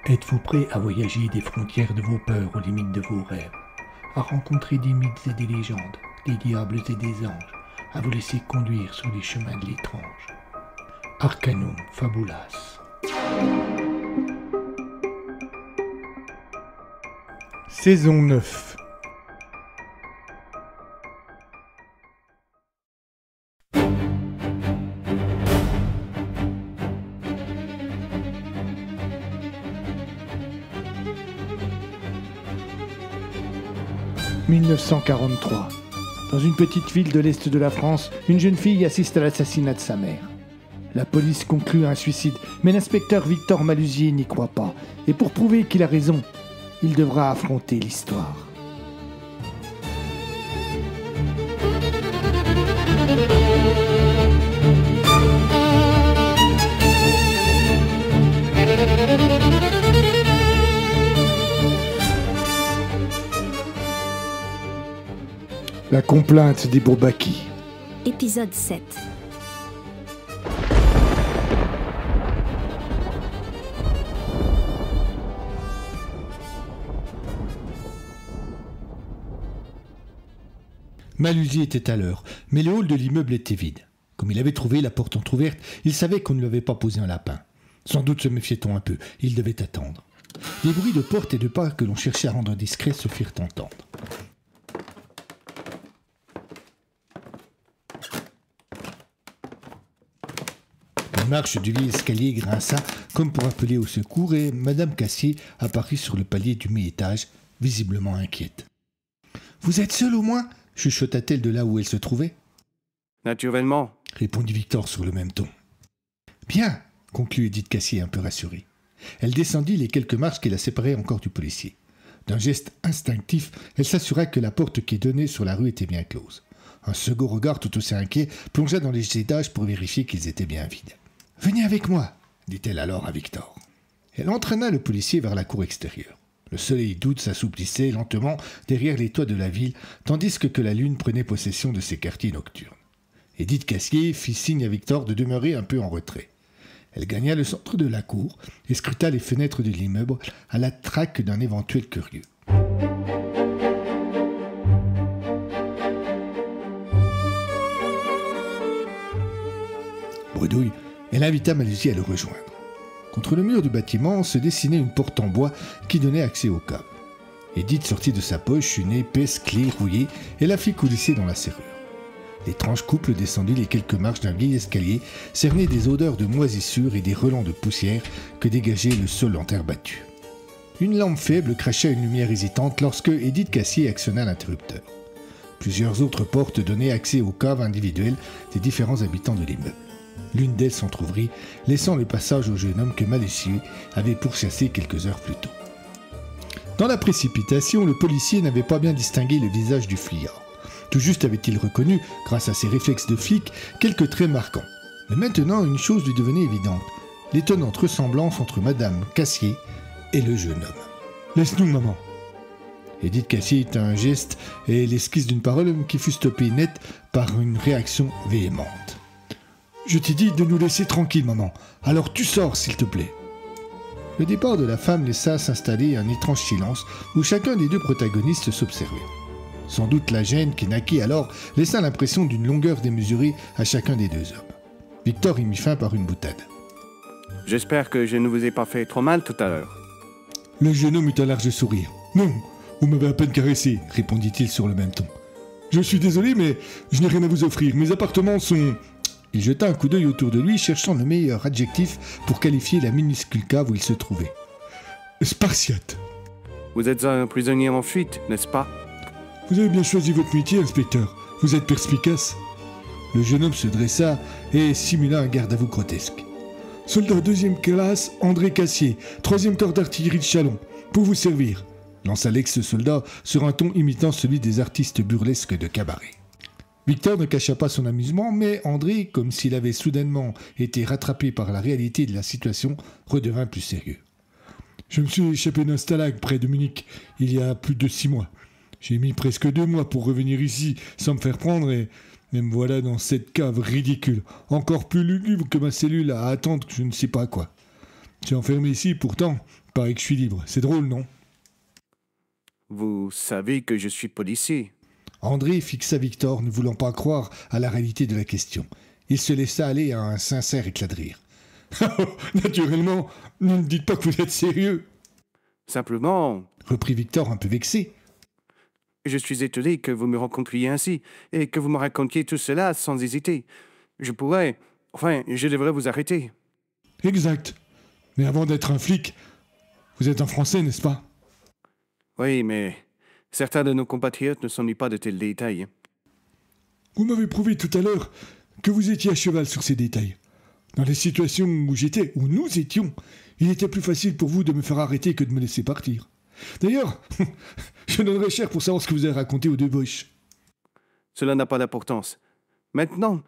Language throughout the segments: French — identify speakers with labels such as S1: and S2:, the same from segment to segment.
S1: Êtes-vous prêt à voyager des frontières de vos peurs aux limites de vos rêves, à rencontrer des mythes et des légendes, des diables et des anges, à vous laisser conduire sur les chemins de l'étrange? Arcanum Fabulas.
S2: Saison 9. « 1943. Dans une petite ville de l'Est de la France, une jeune fille assiste à l'assassinat de sa mère. La police conclut à un suicide, mais l'inspecteur Victor Malusier n'y croit pas. Et pour prouver qu'il a raison, il devra affronter l'histoire. La complainte des Bourbaki.
S3: Épisode 7.
S1: Malusier était à l'heure, mais le hall de l'immeuble était vide. Comme il avait trouvé la porte entr'ouverte, il savait qu'on ne lui avait pas posé un lapin. Sans doute se méfiait-on un peu, il devait attendre. Des bruits de porte et de pas que l'on cherchait à rendre discrets se firent entendre. La marche du vieil escalier grinça comme pour appeler au secours et Madame Cassier apparut sur le palier du mi-étage, visiblement inquiète. « Vous êtes seule au moins ?» chuchota-t-elle de là où elle se trouvait.
S4: « Naturellement, »
S1: répondit Victor sur le même ton. « Bien !» conclut Edith Cassier un peu rassurée. Elle descendit les quelques marches qui la séparaient encore du policier. D'un geste instinctif, elle s'assura que la porte qui donnait sur la rue était bien close. Un second regard tout aussi inquiet plongea dans les étages pour vérifier qu'ils étaient bien vides. « Venez avec moi !» dit-elle alors à Victor. Elle entraîna le policier vers la cour extérieure. Le soleil d'août s'assouplissait lentement derrière les toits de la ville, tandis que la lune prenait possession de ses quartiers nocturnes. Edith Cassier fit signe à Victor de demeurer un peu en retrait. Elle gagna le centre de la cour et scruta les fenêtres de l'immeuble à la traque d'un éventuel curieux. Bredouille, elle invita Malusier à le rejoindre. Contre le mur du bâtiment se dessinait une porte en bois qui donnait accès au cave. Edith sortit de sa poche une épaisse clé rouillée et la fit coulisser dans la serrure. L'étrange couple descendit les quelques marches d'un vieil escalier cerné des odeurs de moisissure et des relents de poussière que dégageait le sol en terre battue. Une lampe faible crachait une lumière hésitante lorsque Edith Cassier actionna l'interrupteur. Plusieurs autres portes donnaient accès aux caves individuelles des différents habitants de l'immeuble. L'une d'elles s'entr'ouvrit, laissant le passage au jeune homme que Malusier avait pourchassé quelques heures plus tôt. Dans la précipitation, le policier n'avait pas bien distingué le visage du fuyard. Tout juste avait-il reconnu, grâce à ses réflexes de flic, quelques traits marquants. Mais maintenant, une chose lui devenait évidente, l'étonnante ressemblance entre Madame Cassier et le jeune homme. « Laisse-nous, maman !» Edith Cassier eut un geste et l'esquisse d'une parole qui fut stoppée net par une réaction véhémente. « Je t'ai dit de nous laisser tranquilles, maman. Alors tu sors, s'il te plaît. » Le départ de la femme laissa s'installer un étrange silence où chacun des deux protagonistes s'observait. Sans doute la gêne qui naquit alors laissa l'impression d'une longueur démesurée à chacun des deux hommes. Victor y mit fin par une boutade.
S4: « J'espère que je ne vous ai pas fait trop mal tout à l'heure. »
S1: Le jeune homme eut un large sourire. « Non, vous m'avez à peine caressé, » répondit-il sur le même ton. « Je suis désolé, mais je n'ai rien à vous offrir. Mes appartements sont... » Il jeta un coup d'œil autour de lui, cherchant le meilleur adjectif pour qualifier la minuscule cave où il se trouvait. « Spartiate. »«
S4: Vous êtes un prisonnier en fuite, n'est-ce pas ? » ?»«
S1: Vous avez bien choisi votre métier, inspecteur. Vous êtes perspicace. » Le jeune homme se dressa et simula un garde-à-vous grotesque. « Soldat 2e classe, André Cassier, 3e corps d'artillerie de Châlons. Pour vous servir. » lança l'ex-soldat sur un ton imitant celui des artistes burlesques de cabaret. Victor ne cacha pas son amusement, mais André, comme s'il avait soudainement été rattrapé par la réalité de la situation, redevint plus sérieux. « Je me suis échappé d'un stalag près de Munich il y a plus de 6 mois. J'ai mis presque 2 mois pour revenir ici sans me faire prendre et Mais me voilà dans cette cave ridicule, encore plus lugubre que ma cellule à attendre je ne sais pas quoi. Je suis enfermé ici, pourtant, paraît que je suis libre. C'est drôle, non?
S4: Vous savez que je suis policier.
S1: André fixa Victor, ne voulant pas croire à la réalité de la question. Il se laissa aller à un sincère éclat de rire. Naturellement, ne me dites pas que vous êtes sérieux,
S4: Simplement,
S1: reprit Victor un peu vexé.
S4: je suis étonné que vous me rencontriez ainsi et que vous me racontiez tout cela sans hésiter. Je devrais vous arrêter.
S1: Exact. Mais avant d'être un flic, vous êtes un Français, n'est-ce pas?
S4: Oui, mais certains de nos compatriotes ne s'ennuient pas de tels détails.
S1: Vous m'avez prouvé tout à l'heure que vous étiez à cheval sur ces détails. Dans les situations où j'étais, où nous étions, il était plus facile pour vous de me faire arrêter que de me laisser partir. D'ailleurs, je donnerais cher pour savoir ce que vous avez raconté aux deux boches.
S4: Cela n'a pas d'importance. Maintenant,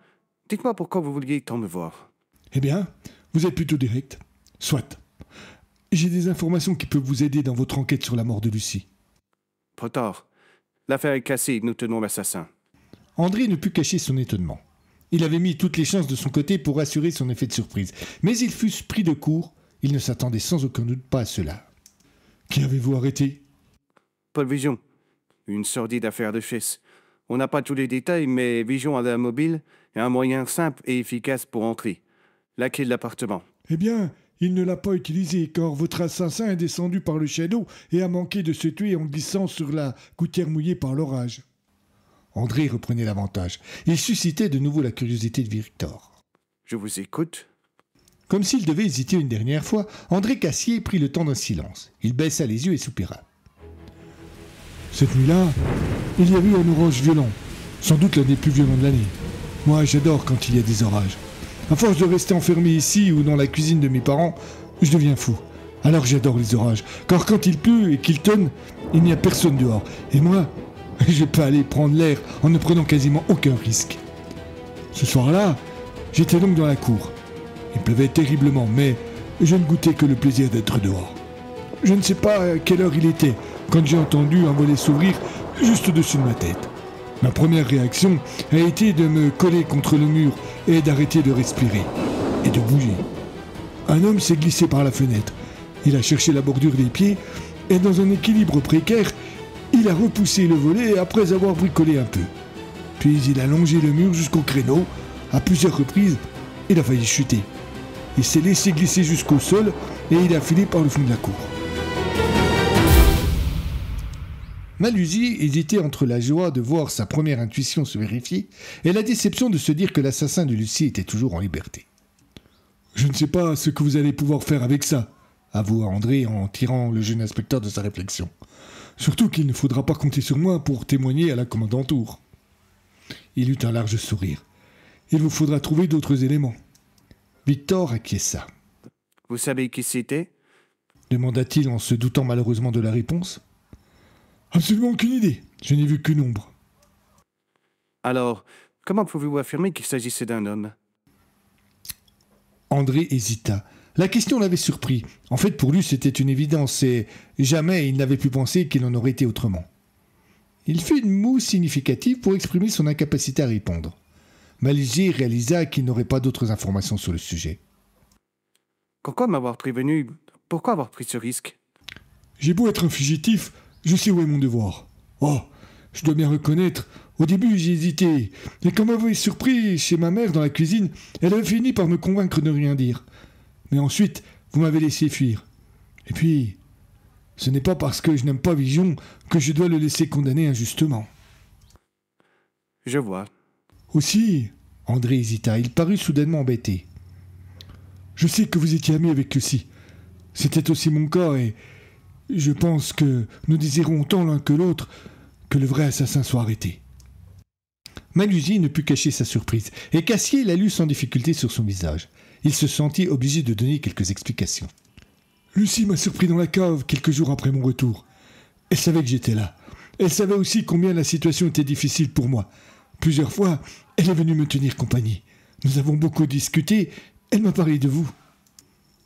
S4: dites-moi pourquoi vous vouliez tant me voir.
S1: Eh bien, vous êtes plutôt direct. Soit. J'ai des informations qui peuvent vous aider dans votre enquête sur la mort de Lucie.
S4: Trop tard. L'affaire est cassée, nous tenons l'assassin.
S1: André ne put cacher son étonnement. Il avait mis toutes les chances de son côté pour assurer son effet de surprise. Mais il fut pris de court. Il ne s'attendait sans aucun doute pas à cela. Qui avez-vous arrêté?
S4: Paul Vision. Une sordide affaire de chasse. On n'a pas tous les détails, mais Vision a un mobile et un moyen simple et efficace pour entrer. La clé de l'appartement.
S1: Eh bien, il ne l'a pas utilisé, car votre assassin est descendu par le shadow et a manqué de se tuer en glissant sur la gouttière mouillée par l'orage. André reprenait l'avantage. Il suscitait de nouveau la curiosité de Victor.
S4: Je vous écoute.
S1: Comme s'il devait hésiter une dernière fois, André Cassier prit le temps d'un silence. Il baissa les yeux et soupira. Cette nuit-là, il y a eu un orage violent. Sans doute l'un des plus violents de l'année. Moi, j'adore quand il y a des orages. À force de rester enfermé ici ou dans la cuisine de mes parents, je deviens fou. Alors j'adore les orages, car quand il pleut et qu'il tonne, il n'y a personne dehors. Et moi, je peux aller prendre l'air en ne prenant quasiment aucun risque. Ce soir-là, j'étais donc dans la cour. Il pleuvait terriblement, mais je ne goûtais que le plaisir d'être dehors. Je ne sais pas à quelle heure il était quand j'ai entendu un volet s'ouvrir juste au-dessus de ma tête. Ma première réaction a été de me coller contre le mur et d'arrêter de respirer et de bouger. Un homme s'est glissé par la fenêtre. Il a cherché la bordure des pieds et dans un équilibre précaire, il a repoussé le volet après avoir bricolé un peu. Puis il a longé le mur jusqu'au créneau. À plusieurs reprises, il a failli chuter. Il s'est laissé glisser jusqu'au sol et il a filé par le fond de la cour. Malhusie hésitait entre la joie de voir sa première intuition se vérifier et la déception de se dire que l'assassin de Lucie était toujours en liberté. « Je ne sais pas ce que vous allez pouvoir faire avec ça », avoua André en tirant le jeune inspecteur de sa réflexion. « Surtout qu'il ne faudra pas compter sur moi pour témoigner à la commandanture. » Il eut un large sourire. « Il vous faudra trouver d'autres éléments. » Victor acquiesça.
S4: « Vous savez qui c'était »
S1: demanda-t-il en se doutant malheureusement de la réponse. « Absolument aucune idée. Je n'ai vu qu'une ombre. »
S4: Alors, comment pouvez-vous affirmer qu'il s'agissait d'un homme ?
S1: André hésita. La question l'avait surpris. En fait, pour lui, c'était une évidence et jamais il n'avait pu penser qu'il en aurait été autrement. Il fit une moue significative pour exprimer son incapacité à répondre. Malhusie réalisa qu'il n'aurait pas d'autres informations sur le sujet.
S4: Pourquoi m'avoir prévenu ? Pourquoi avoir pris ce risque ?
S1: J'ai beau être un fugitif, je sais où est mon devoir. Oh, je dois bien reconnaître, au début j'ai hésité, et quand m'avait surpris chez ma mère dans la cuisine, elle avait fini par me convaincre de ne rien dire. Mais ensuite, vous m'avez laissé fuir. Et puis, ce n'est pas parce que je n'aime pas Vision que je dois le laisser condamner injustement.
S4: Je vois.
S1: Aussi, André hésita, il parut soudainement embêté. Je sais que vous étiez ami avec Lucie. C'était aussi mon cas et je pense que nous désirons autant l'un que l'autre que le vrai assassin soit arrêté. Malhusie ne put cacher sa surprise et Cassier la lut sans difficulté sur son visage. Il se sentit obligé de donner quelques explications. Lucie m'a surpris dans la cave quelques jours après mon retour. Elle savait que j'étais là. Elle savait aussi combien la situation était difficile pour moi. Plusieurs fois, elle est venue me tenir compagnie. Nous avons beaucoup discuté. Elle m'a parlé de vous.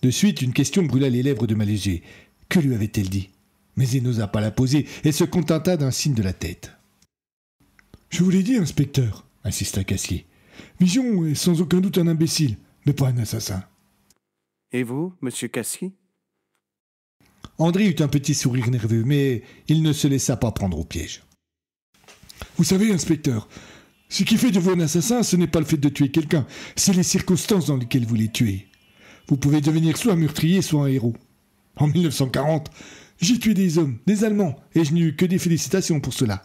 S1: De suite, une question brûla les lèvres de Malhusie. Que lui avait-elle dit ? Mais il n'osa pas la poser et se contenta d'un signe de la tête. « Je vous l'ai dit, inspecteur. insista Cassier. Vision est sans aucun doute un imbécile, mais pas un assassin.
S4: Et vous, monsieur Cassier?
S1: André eut un petit sourire nerveux, mais il ne se laissa pas prendre au piège. Vous savez, inspecteur, ce qui fait de vous un assassin, ce n'est pas le fait de tuer quelqu'un, c'est les circonstances dans lesquelles vous les tuez. Vous pouvez devenir soit un meurtrier, soit un héros. En 1940, j'ai tué des hommes, des Allemands, et je n'ai eu que des félicitations pour cela.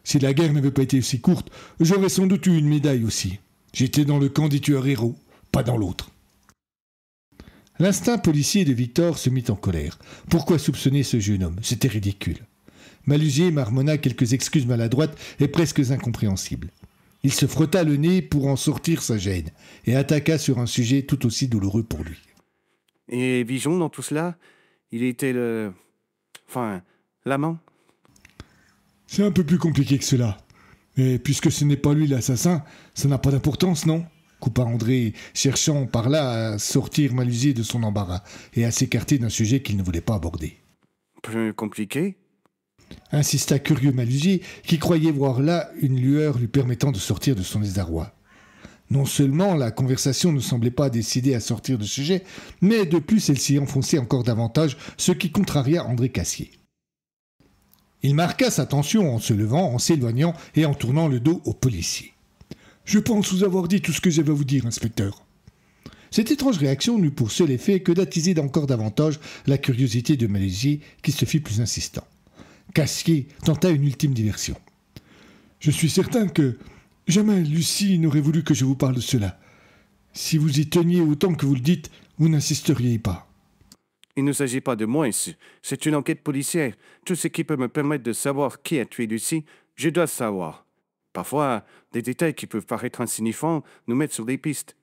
S1: Si la guerre n'avait pas été aussi courte, j'aurais sans doute eu une médaille aussi. J'étais dans le camp des tueurs héros, pas dans l'autre. L'instinct policier de Victor se mit en colère. Pourquoi soupçonner ce jeune homme? C'était ridicule. Malusier marmonna quelques excuses maladroites et presque incompréhensibles. Il se frotta le nez pour en sortir sa gêne et attaqua sur un sujet tout aussi douloureux pour lui.
S4: Et Vijon, dans tout cela, il était l'amant?
S1: C'est un peu plus compliqué que cela. Et puisque ce n'est pas lui l'assassin, ça n'a pas d'importance, non? Coupa André, cherchant par là à sortir Malusier de son embarras et à s'écarter d'un sujet qu'il ne voulait pas aborder.
S4: Plus compliqué?
S1: Insista curieux Malusier, qui croyait voir là une lueur lui permettant de sortir de son désarroi. Non seulement la conversation ne semblait pas décidée à sortir de sujet, mais de plus elle s'y enfonçait encore davantage, ce qui contraria André Cassier. Il marqua sa tension en se levant, en s'éloignant et en tournant le dos au policier. « Je pense vous avoir dit tout ce que j'avais à vous dire, inspecteur. » Cette étrange réaction n'eut pour seul effet que d'attiser encore davantage la curiosité de Malusier, qui se fit plus insistant. Cassier tenta une ultime diversion. « Je suis certain que jamais Lucie n'aurait voulu que je vous parle de cela. Si vous y teniez autant que vous le dites, vous n'insisteriez pas. »
S4: Il ne s'agit pas de moi ici. C'est une enquête policière. Tout ce qui peut me permettre de savoir qui a tué Lucie, je dois savoir. Parfois, des détails qui peuvent paraître insignifiants nous mettent sur des pistes.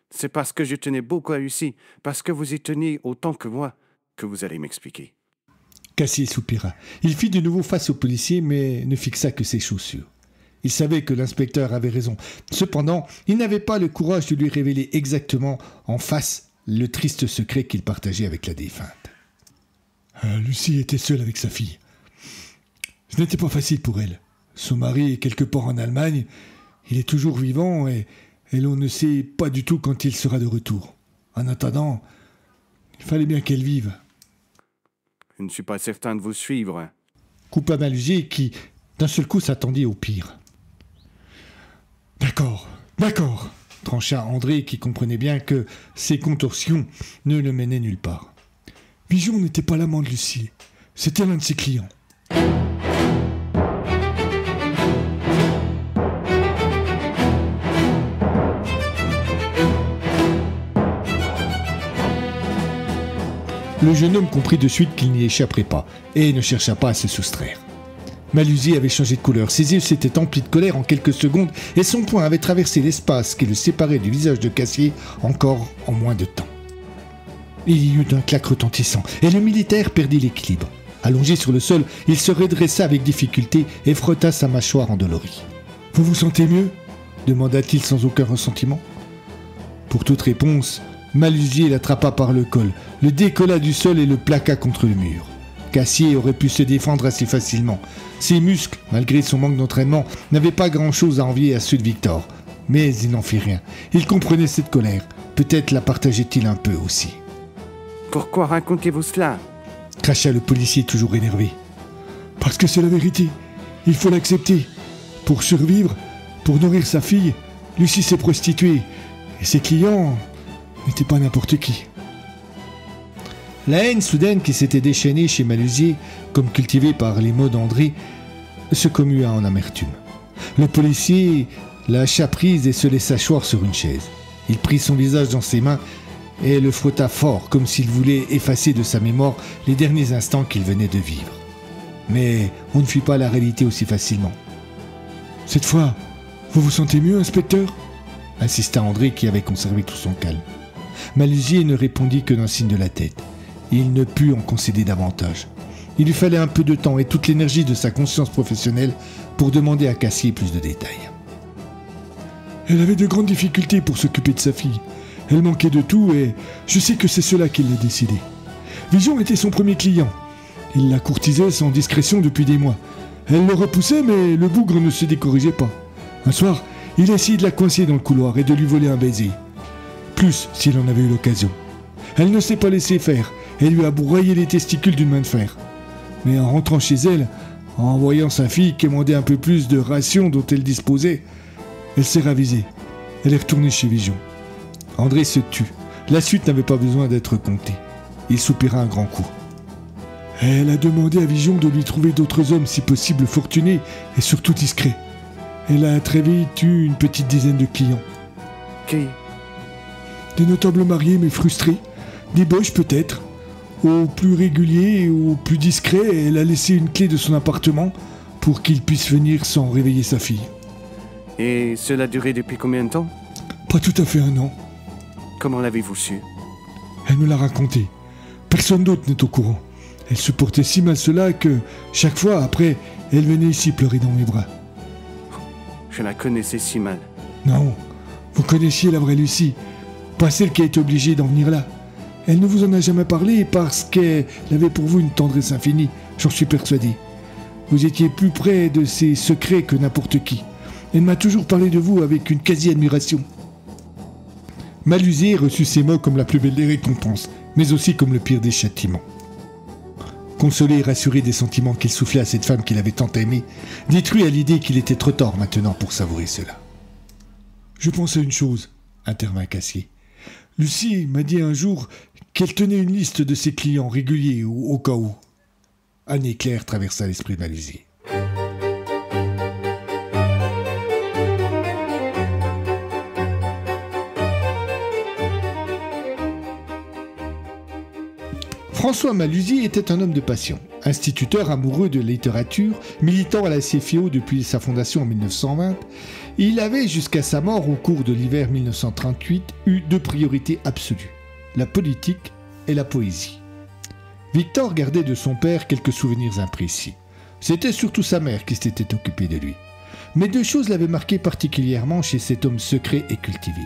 S4: C'est parce que je tenais beaucoup à Lucie, parce que vous y teniez autant que moi, que vous allez m'expliquer.
S1: Cassier soupira. Il fit de nouveau face au policier, mais ne fixa que ses chaussures. Il savait que l'inspecteur avait raison. Cependant, il n'avait pas le courage de lui révéler exactement en face le triste secret qu'il partageait avec la défunte. Lucie était seule avec sa fille. Ce n'était pas facile pour elle. Son mari est quelque part en Allemagne, il est toujours vivant et l'on ne sait pas du tout quand il sera de retour. En attendant, il fallait bien qu'elle vive.
S4: Je ne suis pas certain de vous suivre.
S1: Coupa Malusier qui, d'un seul coup, s'attendit au pire. D'accord, trancha André qui comprenait bien que ces contorsions ne le menaient nulle part. Vijon n'était pas l'amant de Lucie, c'était l'un de ses clients. Le jeune homme comprit de suite qu'il n'y échapperait pas et ne chercha pas à se soustraire. Malusier avait changé de couleur, ses yeux s'étaient emplis de colère en quelques secondes et son poing avait traversé l'espace qui le séparait du visage de Cassier encore en moins de temps. Il y eut un claque retentissant et le militaire perdit l'équilibre. Allongé sur le sol, il se redressa avec difficulté et frotta sa mâchoire endolorie. « Vous vous sentez mieux » demanda-t-il sans aucun ressentiment. Pour toute réponse, Malusier l'attrapa par le col, le décolla du sol et le plaqua contre le mur. Cassier aurait pu se défendre assez facilement. Ses muscles, malgré son manque d'entraînement, n'avaient pas grand-chose à envier à ceux de Victor. Mais il n'en fit rien. Il comprenait cette colère. Peut-être la partageait-il un peu aussi.
S4: « Pourquoi racontez-vous cela »
S1: cracha le policier toujours énervé. « Parce que c'est la vérité. Il faut l'accepter. Pour survivre, pour nourrir sa fille, Lucie s'est prostituée. Et ses clients n'étaient pas n'importe qui. » La haine soudaine qui s'était déchaînée chez Malusier, comme cultivée par les mots d'André, se commua en amertume. Le policier lâcha prise et se laissa choir sur une chaise. Il prit son visage dans ses mains et le frotta fort, comme s'il voulait effacer de sa mémoire les derniers instants qu'il venait de vivre. Mais on ne fuit pas la réalité aussi facilement. « Cette fois, vous vous sentez mieux, inspecteur » insista André qui avait conservé tout son calme. Malusier ne répondit que d'un signe de la tête. Il ne put en concéder davantage. Il lui fallait un peu de temps et toute l'énergie de sa conscience professionnelle pour demander à Cassier plus de détails. Elle avait de grandes difficultés pour s'occuper de sa fille. Elle manquait de tout et je sais que c'est cela qui l'a décidé. Vision était son premier client. Il la courtisait sans discrétion depuis des mois. Elle le repoussait mais le bougre ne se décorrigeait pas. Un soir, Il a essayé de la coincer dans le couloir et de lui voler un baiser. Plus s'il en avait eu l'occasion. Elle ne s'est pas laissée faire et lui a broyé les testicules d'une main de fer. Mais en rentrant chez elle, en voyant sa fille quémander un peu plus de ration dont elle disposait, elle s'est ravisée. Elle est retournée chez Vigeon. André se tut. La suite n'avait pas besoin d'être contée. Il soupira un grand coup. Elle a demandé à Vigeon de lui trouver d'autres hommes, si possible fortunés et surtout discrets. Elle a très vite eu une petite dizaine de clients.
S4: Qui?
S1: Des notables mariés mais frustrés. Des boches peut-être. Au plus régulier et au plus discret, elle a laissé une clé de son appartement pour qu'il puisse venir sans réveiller sa fille.
S4: Et cela a duré depuis combien de temps?
S1: Pas tout à fait un an.
S4: Comment l'avez-vous su?
S1: Elle me l'a raconté. Personne d'autre n'est au courant. Elle se portait si mal cela que, chaque fois après, elle venait ici pleurer dans mes bras.
S4: Je la connaissais si mal.
S1: Non, vous connaissiez la vraie Lucie, pas celle qui a été obligée d'en venir là. Elle ne vous en a jamais parlé parce qu'elle avait pour vous une tendresse infinie, j'en suis persuadé. Vous étiez plus près de ses secrets que n'importe qui. Elle m'a toujours parlé de vous avec une quasi-admiration. Malusier reçut ces mots comme la plus belle des récompenses, mais aussi comme le pire des châtiments. Consolé et rassuré des sentiments qu'il soufflait à cette femme qu'il avait tant aimée, détruit à l'idée qu'il était trop tard maintenant pour savourer cela. « Je pense à une chose, » intervint Cassier. « Lucie m'a dit un jour qu'elle tenait une liste de ses clients réguliers au cas où. » Un éclair traversa l'esprit de Malusier. François Malusier était un homme de passion, instituteur amoureux de littérature, militant à la CFIO depuis sa fondation en 1920. Il avait, jusqu'à sa mort au cours de l'hiver 1938, eu deux priorités absolues, la politique et la poésie. Victor gardait de son père quelques souvenirs imprécis. C'était surtout sa mère qui s'était occupée de lui. Mais deux choses l'avaient marqué particulièrement chez cet homme secret et cultivé.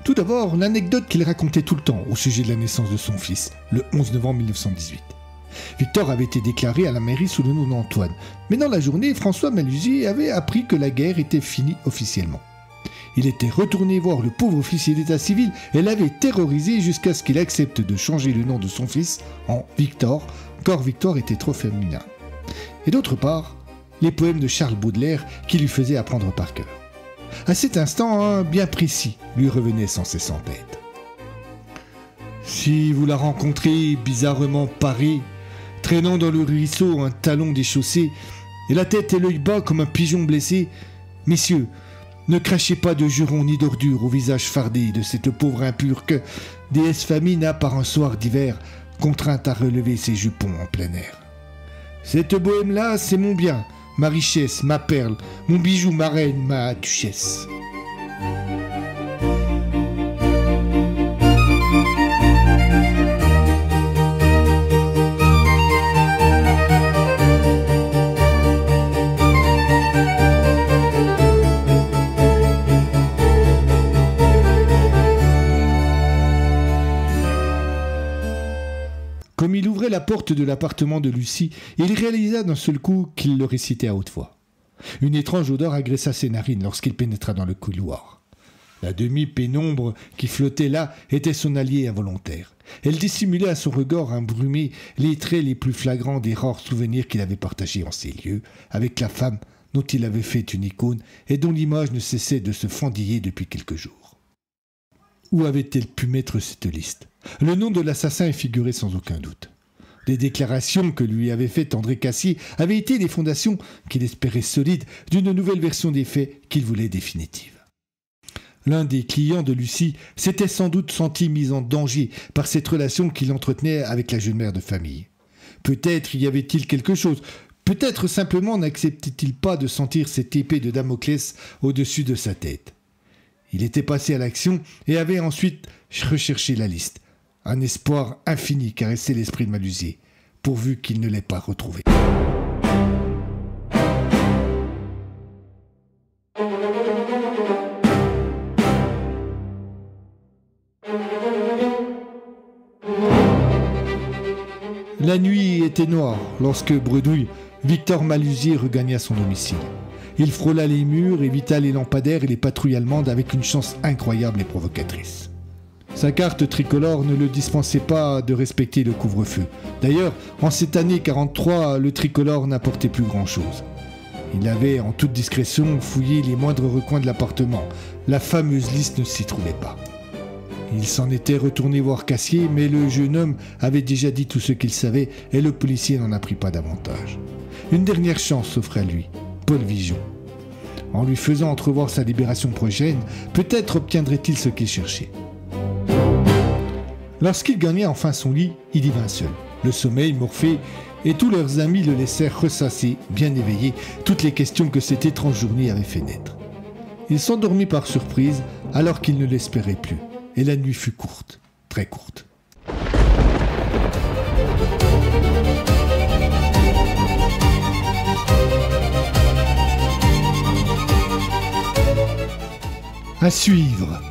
S1: Tout d'abord, l'anecdote qu'il racontait tout le temps au sujet de la naissance de son fils, le 11 novembre 1918. Victor avait été déclaré à la mairie sous le nom d'Antoine, mais dans la journée, François Malusier avait appris que la guerre était finie officiellement. Il était retourné voir le pauvre officier d'état civil et l'avait terrorisé jusqu'à ce qu'il accepte de changer le nom de son fils en Victor, car Victor était trop féminin. Et d'autre part, les poèmes de Charles Baudelaire qui lui faisaient apprendre par cœur. À cet instant, un bien précis lui revenait sans cesse en tête. Si vous la rencontrez bizarrement parée, traînant dans le ruisseau un talon déchaussé, et la tête et l'œil bas comme un pigeon blessé, messieurs, ne crachez pas de jurons ni d'ordures au visage fardé de cette pauvre impure que, déesse famine a par un soir d'hiver, contrainte à relever ses jupons en plein air. Cette bohème-là, c'est mon bien, ma richesse, ma perle, mon bijou, ma reine, ma duchesse. Comme il ouvrait la porte de l'appartement de Lucie, il réalisa d'un seul coup qu'il le récitait à haute voix. Une étrange odeur agressa ses narines lorsqu'il pénétra dans le couloir. La demi-pénombre qui flottait là était son allié involontaire. Elle dissimulait à son regard embrumé les traits les plus flagrants des rares souvenirs qu'il avait partagés en ces lieux avec la femme dont il avait fait une icône et dont l'image ne cessait de se fendiller depuis quelques jours. Où avait-elle pu mettre cette liste ? Le nom de l'assassin est figuré sans aucun doute. Les déclarations que lui avait faites André Cassier avaient été les fondations qu'il espérait solides d'une nouvelle version des faits qu'il voulait définitive. L'un des clients de Lucie s'était sans doute senti mis en danger par cette relation qu'il entretenait avec la jeune mère de famille. Peut-être y avait-il quelque chose, peut-être simplement n'acceptait-il pas de sentir cette épée de Damoclès au-dessus de sa tête. Il était passé à l'action et avait ensuite recherché la liste. Un espoir infini caressait l'esprit de Malusier, pourvu qu'il ne l'ait pas retrouvée. La nuit était noire lorsque, bredouille, Victor Malusier regagna son domicile. Il frôla les murs, évita les lampadaires et les patrouilles allemandes avec une chance incroyable et provocatrice. Sa carte tricolore ne le dispensait pas de respecter le couvre-feu. D'ailleurs, en cette année 43, le tricolore n'apportait plus grand-chose. Il avait, en toute discrétion, fouillé les moindres recoins de l'appartement. La fameuse liste ne s'y trouvait pas. Il s'en était retourné voir Cassier, mais le jeune homme avait déjà dit tout ce qu'il savait et le policier n'en apprit pas davantage. Une dernière chance s'offrait à lui, Paul Vigeon. En lui faisant entrevoir sa libération prochaine, peut-être obtiendrait-il ce qu'il cherchait. Lorsqu'il gagna enfin son lit, il y vint seul. Le sommeil, Morphée et tous leurs amis le laissèrent ressasser, bien éveillé, toutes les questions que cette étrange journée avait fait naître. Il s'endormit par surprise alors qu'il ne l'espérait plus. Et la nuit fut courte, très courte. À suivre.